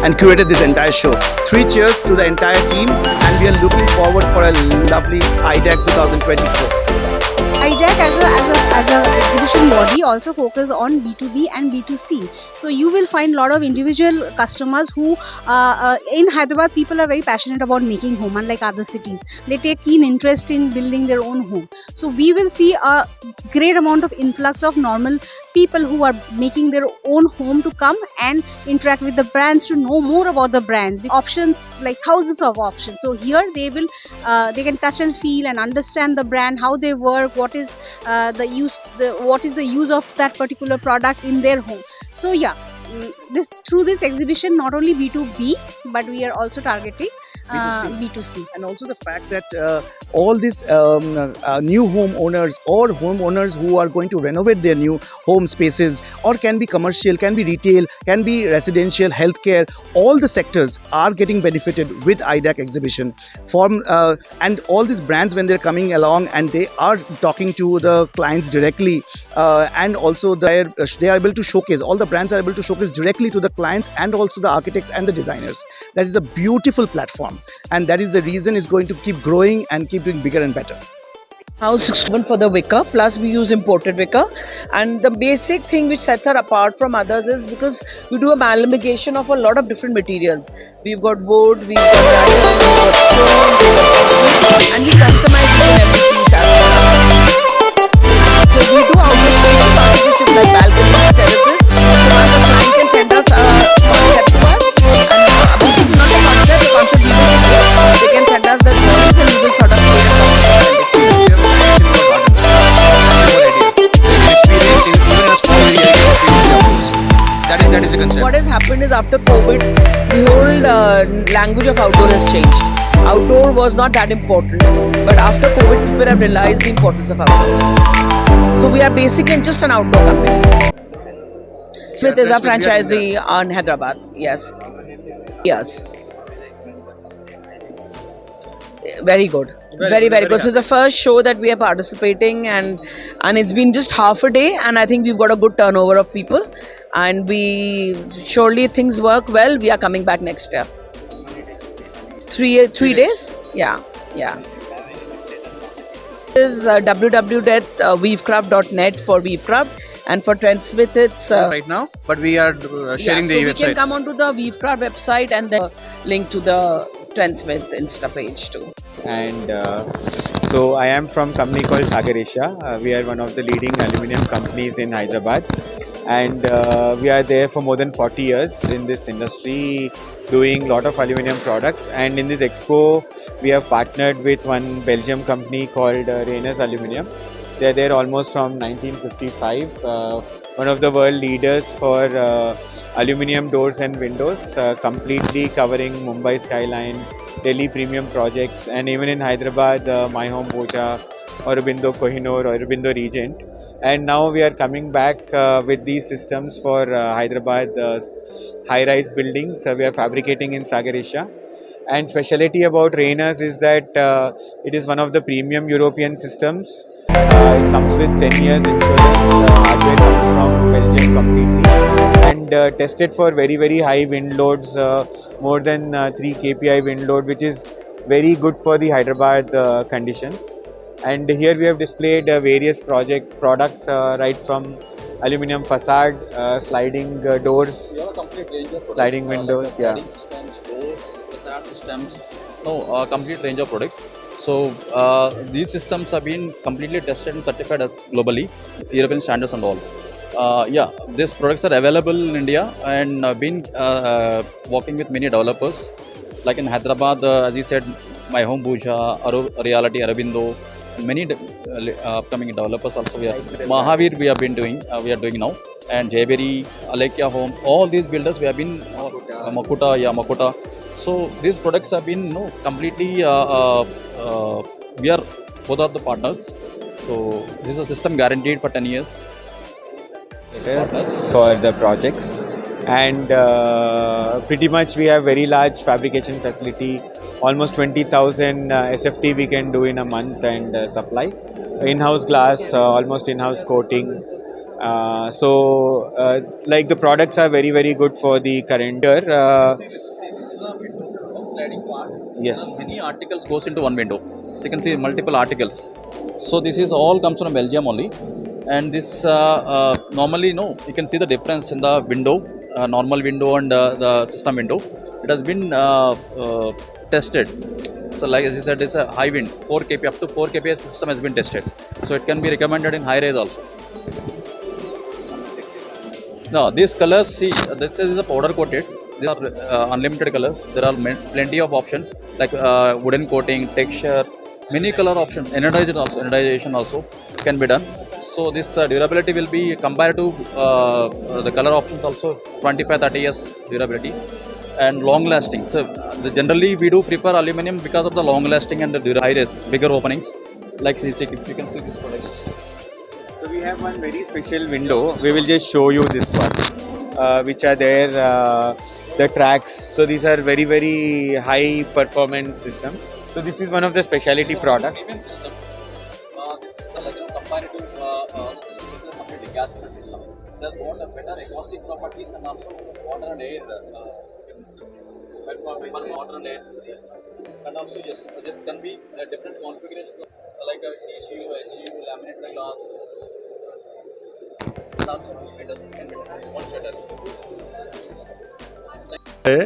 and curated this entire show. Three cheers to the entire team, and we are looking forward for a lovely IDEC 2024. IDEC as a exhibition body also focus on B2B and B2C. So you will find a lot of individual customers who in Hyderabad people are very passionate about making home, unlike other cities. They take keen interest in building their own home. So we will see a great amount of influx of normal people who are making their own home to come and interact with the brands, to know more about the brands. Options, like thousands of options. So here they can touch and feel and understand the brand, how they work, what is the use of that particular product in their home. So yeah, through this exhibition, not only B2B, but we are also targeting B2C. And also the fact that all these new homeowners or homeowners who are going to renovate their new home spaces, or can be commercial, can be retail, can be residential, healthcare, all the sectors are getting benefited with IDEC exhibition. And all these brands, when they're coming along and they are talking to the clients directly, and also they are able to showcase, all the brands are able to showcase directly to the clients and also the architects and the designers. That is a beautiful platform, and that is the reason it's going to keep growing and keep doing bigger and better. House 61 for the wicker, plus we use imported wicker. And the basic thing which sets us apart from others is because we do amalgamation of a lot of different materials. We've got wood, we've got iron, we've got stone, and we customize each and every piece as well. So we do outdoor spaces, artificial like balconies, terraces. So once the client can send us a concept to us, and not the concept we will create. They can send us the drawings and we will sort of create a concept. That is the concept. What has happened is, after COVID, the whole language of outdoor has changed. Outdoor was not that important, but after COVID, people have realized the importance of outdoors. So we are basically just an outdoor company. Smith is our franchisee on Hyderabad. Yes. Yes. Very good. Very good. This is the first show that we are participating, and it's been just half a day, and I think we've got a good turnover of people, and we surely, if things work well, we are coming back next year. Three days? Yeah. This is www.weavecraft.net for Weavecraft, and for Trendsmith it's right now, but we are sharing the website. You can come onto the Weavecraft website and then link to the Trendsmith Insta page too. And so I am from a company called Sagar Asia. We are one of the leading aluminium companies in Hyderabad, and we are there for more than 40 years in this industry, doing a lot of aluminium products. And in this expo, we have partnered with one Belgium company called Rhenus Aluminium. They are there almost from 1955. One of the world leaders for aluminium doors and windows, completely covering Mumbai skyline, Delhi premium projects, and even in Hyderabad, My Home Bhuja, Aurobindo Kohinoor, Aurobindo Regent. And now we are coming back with these systems for Hyderabad high-rise buildings. We are fabricating in Sagar Asia. And speciality about Rhenus is that it is one of the premium European systems. It comes with 10 years insurance. Hardware comes from Belgium completely, and tested for very, very high wind loads, more than 3 kPi wind load, which is very good for the Hyderabad conditions. And here we have displayed various products, right from aluminium facade, sliding doors, sliding windows, yeah. Complete range of products. So these systems have been completely tested and certified as globally, European standards and all. These products are available in India, and been working with many developers. Like in Hyderabad, as you said, My Home Bhuja, Reality, Aurobindo, many upcoming developers also. Mahavir we are doing now, and Jayberry, Alekia Homes, all these builders we have been Makuta. So these products have been completely. We are both of the partners. So this is a system guaranteed for 10 years. For the projects, and pretty much we have very large fabrication facility, almost 20,000 SFT we can do in a month, and supply in-house glass, almost in-house coating, Like the products are very very good for the current year. This is the window sliding part. Yes. Many articles goes into one window. So you can see multiple articles. So this is all comes from Belgium only. And this normally no, you can see the difference in the window, normal window and the system window. It has been tested. So like as I said, it's a high wind, 4 kp up to 4 kpa system has been tested. So it can be recommended in high rise also. No, these colors, see, this is the powder coated. These are unlimited colors. There are plenty of options like wooden coating, texture, many color options. Anodization also can be done. So this durability will be compared to the color options also 25-30 years durability and long lasting. So generally we do prefer aluminum because of the long lasting and the high res, bigger openings. Like if you can see these products. So we have one very special window. We will just show you this one, which are there, the tracks. So these are very very high performance system. So this is one of the specialty products. Premium system. This is like compared to this is a completely gas fired system. There's better acoustic properties and also water and air. Water and air. And also this can be a different configuration like a TCU, HU, laminated glass. And also windows can be one shutter. है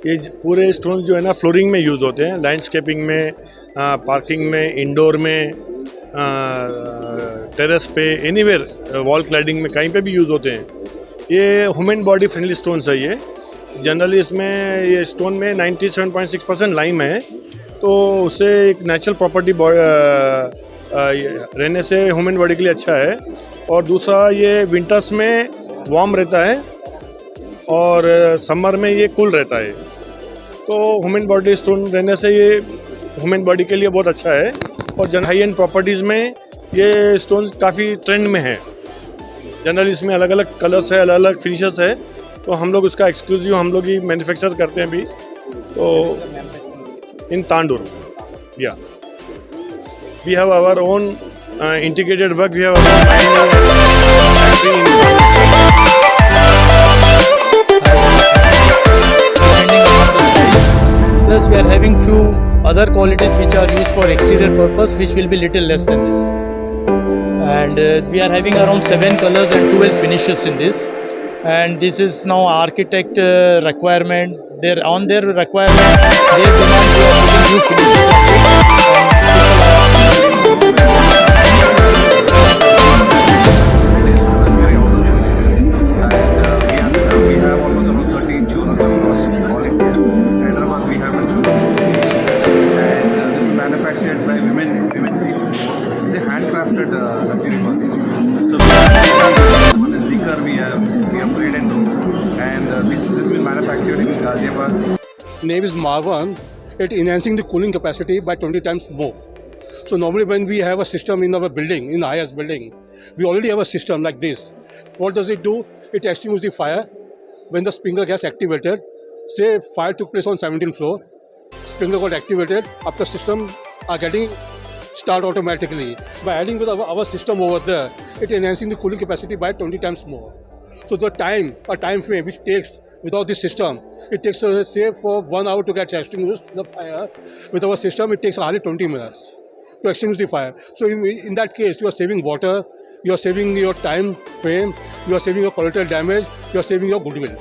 ये पूरे stones जो है ना flooring में use होते हैं, landscaping में, पार्किंग में, इंडोर में, टेरेस पे, एनीवेयर, वॉल क्लैडिंग में, कहीं पे भी यूज़ होते हैं. ये ह्यूमन बॉडी फ्रेंडली स्टोन्स है. ये जनरली इसमें ये स्टोन में 97.6% लाइम है, तो उससे एक नेचुरल प्रॉपर्टी रहने से ह्यूमन बॉडी के लिए अच्छा है. और दूसरा ये विंटर्स में वार्म रहता है और समर में ये कूल रहता है. तो ह्यूमन बॉडी स्टोन रहने से ये ह्यूमन बॉडी के लिए बहुत अच्छा है. और जन हाई एंड प्रॉपर्टीज़ में ये स्टोन काफ़ी ट्रेंड में है. जनरली इसमें अलग अलग कलर्स है, अलग अलग फिनिशेस है, तो हम लोग उसका एक्सक्लूसिव हम लोग ही मैन्युफैक्चर करते हैं अभी. तो in Tandur yeah we have our own integrated work. We have plus we are having few other qualities which are used for exterior purpose, which will be little less than this. And we are having around 7 colors and 12 finishes in this. And this is now architect requirement. They're on their requirement, their demand, we are putting new finishes on We have almost around 13 June across all India. Hyderabad we have a June. And this is manufactured by women people. It's a handcrafted luxury furniture. So one speaker we upgraded to, and this has been manufactured in Ghaziabad. Name is Marwan. It enhancing the cooling capacity by 20 times more. So normally when we have a system in our building, in the highest building, we already have a system like this. What does it do? It extinguishes the fire. When the sprinkler gets activated, say fire took place on 17th floor, sprinkler got activated, after system are getting start automatically. By adding with our system over there, it enhancing the cooling capacity by 20 times more. So the time frame which takes without this system, it takes say for 1 hour to get extinguished the fire. With our system, it takes hardly 20 minutes to extinguish the fire. So in that case, you are saving water, you are saving your time frame, you are saving your collateral damage, you are saving your goodwill.